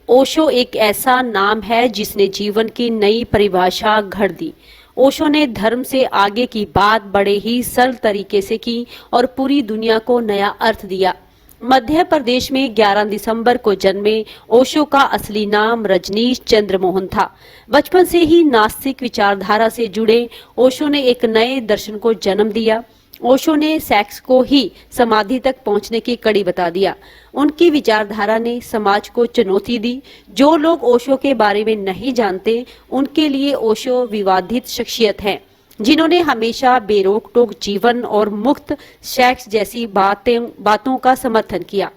ओशो एक ऐसा नाम है जिसने जीवन की नई परिभाषा घड़ दी। ओशो ने धर्म से आगे की बात बड़े ही सरल तरीके से की और पूरी दुनिया को नया अर्थ दिया। मध्य प्रदेश में 11 दिसंबर को जन्मे ओशो का असली नाम रजनीश चंद्र मोहन था। बचपन से ही नास्तिक विचारधारा से जुड़े ओशो ने एक नए दर्शन को जन्म दिया। ओशो ने सेक्स को ही समाधि तक पहुंचने की कड़ी बता दिया। उनकी विचारधारा ने समाज को चुनौती दी। जो लोग ओशो के बारे में नहीं जानते, उनके लिए ओशो विवादित शख्सियत है, जिन्होंने हमेशा बेरोक टोक जीवन और मुक्त सेक्स जैसी बातों का समर्थन किया।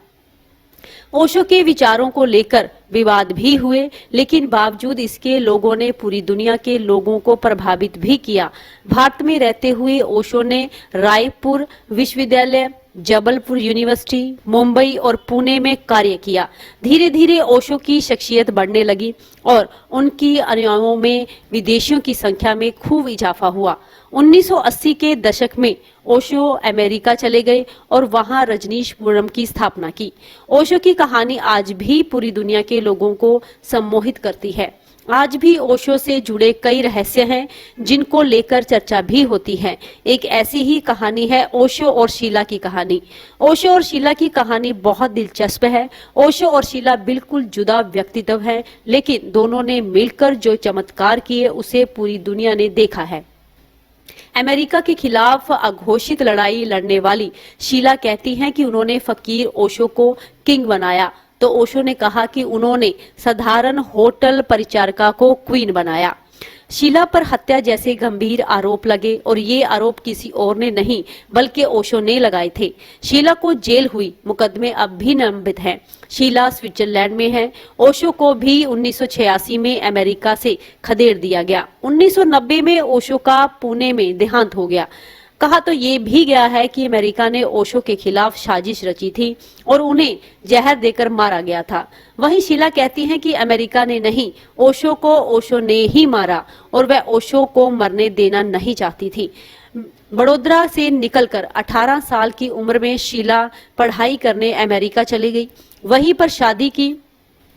ओशो के विचारों को लेकर विवाद भी हुए, लेकिन बावजूद इसके लोगों ने पूरी दुनिया के लोगों को प्रभावित भी किया। भारत में रहते हुए ओशो ने रायपुर विश्वविद्यालय, जबलपुर यूनिवर्सिटी, मुंबई और पुणे में कार्य किया। धीरे धीरे ओशो की शख्सियत बढ़ने लगी और उनकी अनुयायियों में विदेशियों की संख्या में खूब इजाफा हुआ। 1980 के दशक में ओशो अमेरिका चले गए और वहां रजनीशपुरम की स्थापना की। ओशो की कहानी आज भी पूरी दुनिया के लोगों को सम्मोहित करती है। आज भी ओशो से जुड़े कई रहस्य हैं जिनको लेकर चर्चा भी होती है। एक ऐसी ही कहानी है ओशो और शीला की कहानी। ओशो और शीला की कहानी बहुत दिलचस्प है। ओशो और शीला बिल्कुल जुदा व्यक्तित्व हैं, लेकिन दोनों ने मिलकर जो चमत्कार किए उसे पूरी दुनिया ने देखा है। अमेरिका के खिलाफ अघोषित लड़ाई लड़ने वाली शीला कहती हैं कि उन्होंने फकीर ओशो को किंग बनाया, तो ओशो ने कहा कि उन्होंने साधारण होटल परिचारिका को क्वीन बनाया। शीला पर हत्या जैसे गंभीर आरोप लगे और ये आरोप किसी और ने नहीं बल्कि ओशो ने लगाए थे। शीला को जेल हुई, मुकदमे अब भी लंबित हैं। शीला स्विट्जरलैंड में है। ओशो को भी 1986 में अमेरिका से खदेड़ दिया गया। 1990 में ओशो का पुणे में देहांत हो गया। कहा तो ये भी गया है कि अमेरिका ने ओशो के खिलाफ साजिश रची थी और उन्हें जहर देकर मारा गया था। वहीं शीला कहती हैं कि अमेरिका ने नहीं, ओशो को ओशो ने ही मारा और वह ओशो को मरने देना नहीं चाहती थी। बड़ोदरा से निकलकर 18 साल की उम्र में शीला पढ़ाई करने अमेरिका चली गई, वहीं पर शादी की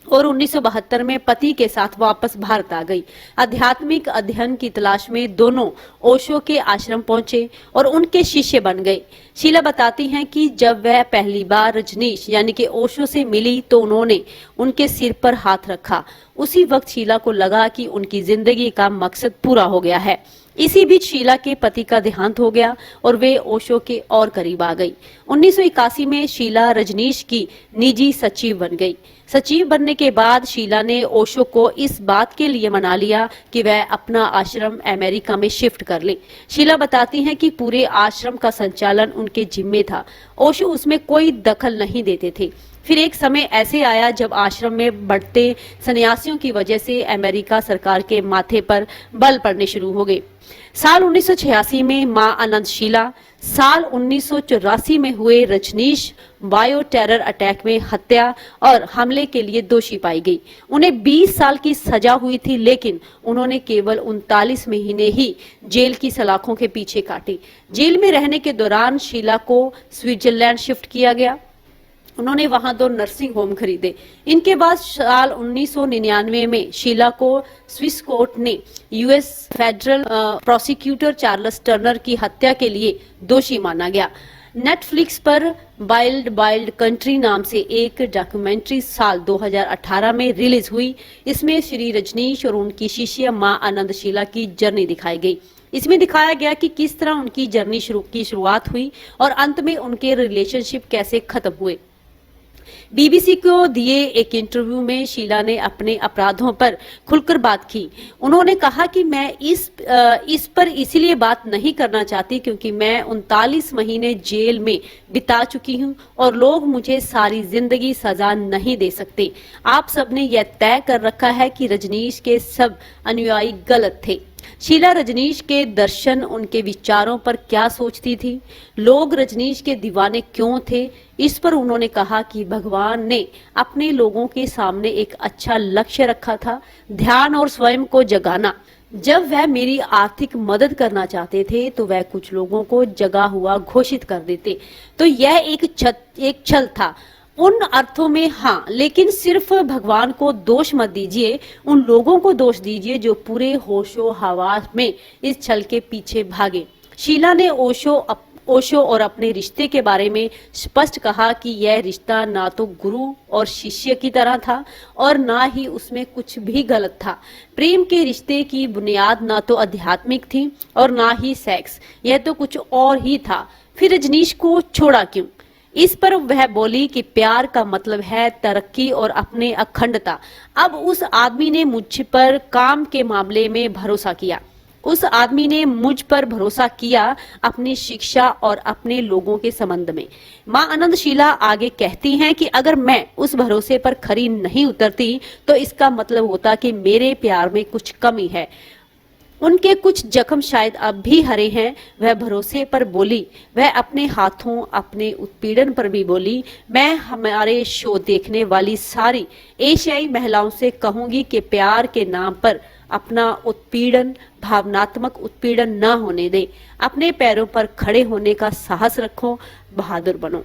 और 1972 में पति के साथ वापस भारत आ गई। आध्यात्मिक अध्ययन की तलाश में दोनों ओशो के आश्रम पहुंचे और उनके शिष्य बन गए। शीला बताती हैं कि जब वह पहली बार रजनीश यानी कि ओशो से मिली तो उन्होंने उनके सिर पर हाथ रखा। उसी वक्त शीला को लगा कि उनकी जिंदगी का मकसद पूरा हो गया है। इसी बीच शीला के पति का देहांत हो गया और वे ओशो के और करीब आ गई। 1981 में शीला रजनीश की निजी सचिव बन गई। सचिव बनने के बाद शीला ने ओशो को इस बात के लिए मना लिया कि वह अपना आश्रम अमेरिका में शिफ्ट कर ले। शीला बताती हैं कि पूरे आश्रम का संचालन उनके जिम्मे था। ओशो उसमें कोई दखल नहीं देते थे। फिर एक समय ऐसे आया जब आश्रम में बढ़ते सन्यासियों की वजह से अमेरिका सरकार के माथे पर बल पड़ने शुरू हो गए। साल 1986 में मां अनंतशीला, साल 1984 में हुए रजनीश बायो टेरर अटैक में हत्या और हमले के लिए दोषी पाई गई। उन्हें 20 साल की सजा हुई थी, लेकिन उन्होंने केवल 39 महीने ही जेल की सलाखों के पीछे काटे। जेल में रहने के दौरान शीला को स्विट्जरलैंड शिफ्ट किया गया। उन्होंने वहां 2 नर्सिंग होम खरीदे। इनके बाद साल 1999 में शीला को स्विस कोर्ट ने US federal prosecutor Charles Turner की हत्या के लिए दोषी माना गया। नेटफ्लिक्स पर वाइल्ड कंट्री नाम से एक डॉक्यूमेंट्री साल 2018 में रिलीज हुई। इसमें श्री रजनीश और उनकी शिष्य मां अनंतशीला की जर्नी दिखाई गई। इसमें दिखाया गया कि किस तरह उनकी जर्नी की शुरुआत हुई और अंत में उनके रिलेशनशिप कैसे खत्म हुए। बीबीसी को दिए एक इंटरव्यू में शीला ने अपने अपराधों पर खुलकर बात की। उन्होंने कहा कि मैं इस पर इसलिए बात नहीं करना चाहती क्योंकि मैं 39 महीने जेल में बिता चुकी हूं और लोग मुझे सारी जिंदगी सजा नहीं दे सकते। आप सबने यह तय कर रखा है कि रजनीश के सब अनुयायी गलत थे। शीला रजनीश के दर्शन, उनके विचारों पर क्या सोचती थी, लोग रजनीश के दीवाने क्यों थे, इस पर उन्होंने कहा कि भगवान ने अपने लोगों के सामने एक अच्छा लक्ष्य रखा था, ध्यान और स्वयं को जगाना। जब वह मेरी आर्थिक मदद करना चाहते थे तो वह कुछ लोगों को जगा हुआ घोषित कर देते। तो यह एक छल था। उन अर्थों में हाँ, लेकिन सिर्फ भगवान को दोष मत दीजिए, उन लोगों को दोष दीजिए जो पूरे होशो हवास में इस छल के पीछे भागे। शीला ने ओशो और अपने रिश्ते के बारे में स्पष्ट कहा कि यह रिश्ता ना तो गुरु और शिष्य की तरह था और ना ही उसमें कुछ भी गलत था। प्रेम के रिश्ते की बुनियाद ना तो आध्यात्मिक थी और ना ही सेक्स, यह तो कुछ और ही था। फिर रजनीश को छोड़ा क्यों? इस पर वह बोली कि प्यार का मतलब है तरक्की और अपने अखंडता। अब उस आदमी ने मुझ पर काम के मामले में भरोसा किया, उस आदमी ने मुझ पर भरोसा किया अपनी शिक्षा और अपने लोगों के संबंध में। मां आनंदशीला आगे कहती हैं कि अगर मैं उस भरोसे पर खरी नहीं उतरती तो इसका मतलब होता कि मेरे प्यार में कुछ कमी है। उनके कुछ जख्म शायद अब भी हरे हैं। वह भरोसे पर बोली, वह अपने हाथों अपने उत्पीड़न पर भी बोली। मैं हमारे शो देखने वाली सारी एशियाई महिलाओं से कहूंगी कि प्यार के नाम पर अपना उत्पीड़न, भावनात्मक उत्पीड़न न होने दे। अपने पैरों पर खड़े होने का साहस रखो, बहादुर बनो।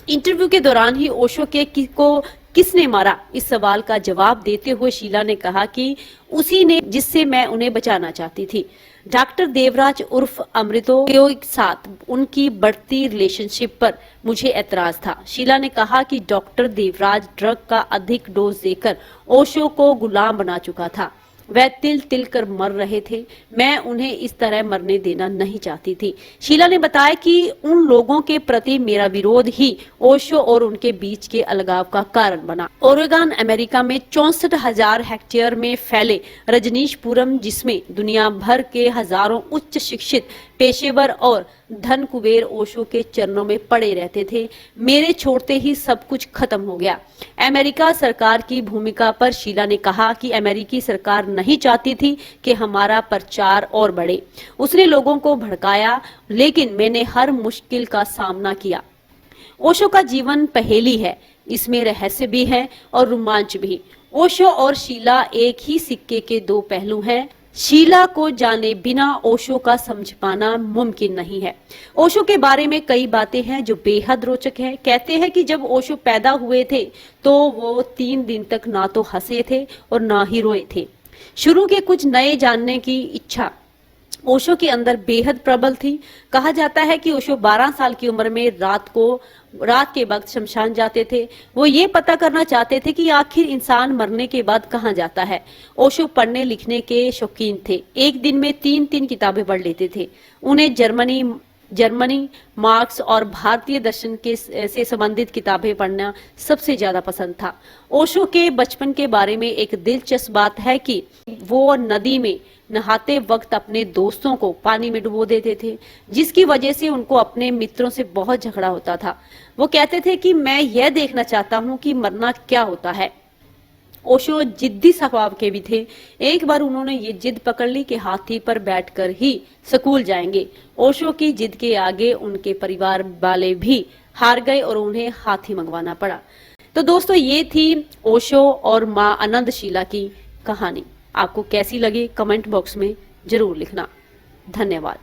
इंटरव्यू के दौरान ही ओशो को किसने मारा, इस सवाल का जवाब देते हुए शीला ने कहा कि उसी ने जिससे मैं उन्हें बचाना चाहती थी। डॉक्टर देवराज उर्फ अमृतो के साथ उनकी बढ़ती रिलेशनशिप पर मुझे ऐतराज था। शीला ने कहा कि डॉक्टर देवराज ड्रग का अधिक डोज देकर ओशो को गुलाम बना चुका था। वह तिल तिल कर मर रहे थे। मैं उन्हें इस तरह मरने देना नहीं चाहती थी। शीला ने बताया कि उन लोगों के प्रति मेरा विरोध ही ओशो और उनके बीच के अलगाव का कारण बना। ओरेगन अमेरिका में 64,000 हेक्टेयर में फैले रजनीशपुरम, जिसमें दुनिया भर के हजारों उच्च शिक्षित पेशेवर और धन कुबेर ओशो के चरणों में पड़े रहते थे। मेरे छोड़ते ही सब कुछ खत्म हो गया। अमेरिका सरकार की भूमिका पर शीला ने कहा कि अमेरिकी सरकार नहीं चाहती थी कि हमारा प्रचार और बढ़े। उसने लोगों को भड़काया, लेकिन मैंने हर मुश्किल का सामना किया। ओशो का जीवन पहेली है, इसमें रहस्य भी है और रोमांच भी। ओशो और शीला एक ही सिक्के के दो पहलू हैं। शीला को जाने बिना ओशो का समझ पाना मुमकिन नहीं है। ओशो के बारे में कई बातें हैं जो बेहद रोचक हैं। कहते हैं कि जब ओशो पैदा हुए थे तो वो 3 दिन तक ना तो हंसे थे और ना ही रोए थे। शुरू के कुछ नए जानने की इच्छा ओशो के अंदर बेहद प्रबल थी। कहा जाता है कि ओशो 12 साल की उम्र में रात के वक्त शमशान जाते थे। वो ये पता करना चाहते थे कि आखिर इंसान मरने के बाद कहाँ जाता है। ओशो पढ़ने लिखने के शौकीन थे। एक दिन में 3-3 किताबें पढ़ लेते थे। उन्हें जर्मनी, मार्क्स और भारतीय दर्शन से संबंधित किताबें पढ़ना सबसे ज्यादा पसंद था। ओशो के बचपन के बारे में एक दिलचस्प बात है कि वो नदी में नहाते वक्त अपने दोस्तों को पानी में डुबो देते थे, जिसकी वजह से उनको अपने मित्रों से बहुत झगड़ा होता था। वो कहते थे कि मैं यह देखना चाहता हूँ कि मरना क्या होता है। ओशो जिद्दी स्वभाव के भी थे। एक बार उन्होंने ये जिद पकड़ ली कि हाथी पर बैठकर ही स्कूल जाएंगे। ओशो की जिद के आगे उनके परिवार वाले भी हार गए और उन्हें हाथी मंगवाना पड़ा। तो दोस्तों, ये थी ओशो और मां आनंदशीला की कहानी। आपको कैसी लगी कमेंट बॉक्स में जरूर लिखना। धन्यवाद।